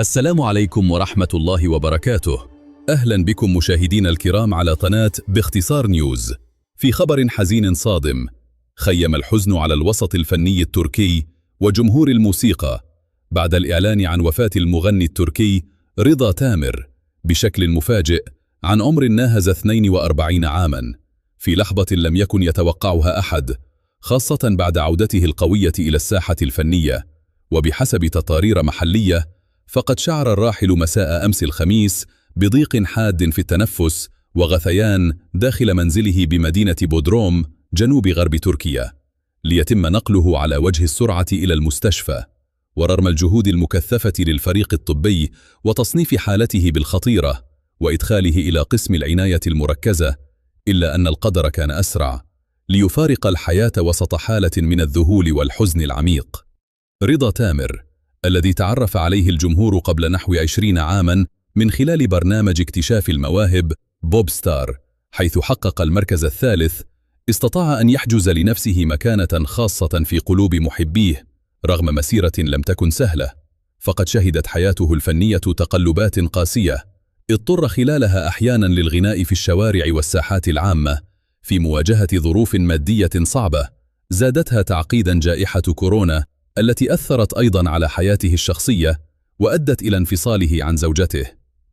السلام عليكم ورحمة الله وبركاته. أهلا بكم مشاهدينا الكرام على قناة باختصار نيوز. في خبر حزين صادم، خيم الحزن على الوسط الفني التركي وجمهور الموسيقى بعد الإعلان عن وفاة المغني التركي رضا تامر بشكل مفاجئ عن عمر ناهز 42 عاما، في لحظة لم يكن يتوقعها أحد، خاصة بعد عودته القوية إلى الساحة الفنية. وبحسب تقارير محلية، فقد شعر الراحل مساء أمس الخميس بضيق حاد في التنفس وغثيان داخل منزله بمدينة بودروم جنوب غرب تركيا، ليتم نقله على وجه السرعة إلى المستشفى. ورغم الجهود المكثفة للفريق الطبي وتصنيف حالته بالخطيرة وإدخاله إلى قسم العناية المركزة، إلا أن القدر كان أسرع ليفارق الحياة وسط حالة من الذهول والحزن العميق. رضا تامر الذي تعرف عليه الجمهور قبل نحو 20 عاما من خلال برنامج اكتشاف المواهب بوب ستار، حيث حقق المركز الثالث، استطاع أن يحجز لنفسه مكانة خاصة في قلوب محبيه رغم مسيرة لم تكن سهلة. فقد شهدت حياته الفنية تقلبات قاسية، اضطر خلالها أحيانا للغناء في الشوارع والساحات العامة في مواجهة ظروف مادية صعبة زادتها تعقيدا جائحة كورونا التي أثرت أيضا على حياته الشخصية وأدت إلى انفصاله عن زوجته.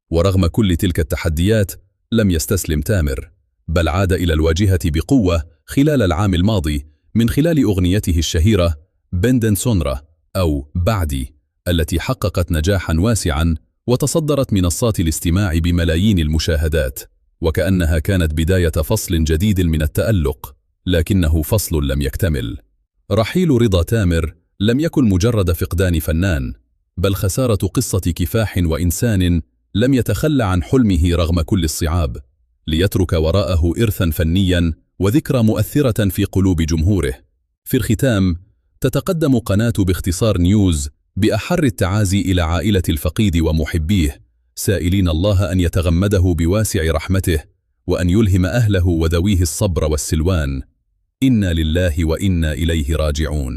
ورغم كل تلك التحديات لم يستسلم تامر، بل عاد إلى الواجهة بقوة خلال العام الماضي من خلال أغنيته الشهيرة بندن سونرا أو بعدي، التي حققت نجاحا واسعا وتصدرت منصات الاستماع بملايين المشاهدات، وكأنها كانت بداية فصل جديد من التألق. لكنه فصل لم يكتمل. رحيل رضا تامر لم يكن مجرد فقدان فنان، بل خسارة قصة كفاح وإنسان لم يتخلى عن حلمه رغم كل الصعاب، ليترك وراءه إرثا فنيا وذكرى مؤثرة في قلوب جمهوره. في الختام، تتقدم قناة باختصار نيوز بأحر التعازي إلى عائلة الفقيد ومحبيه، سائلين الله أن يتغمده بواسع رحمته وأن يلهم أهله وذويه الصبر والسلوان. إنا لله وإنا إليه راجعون.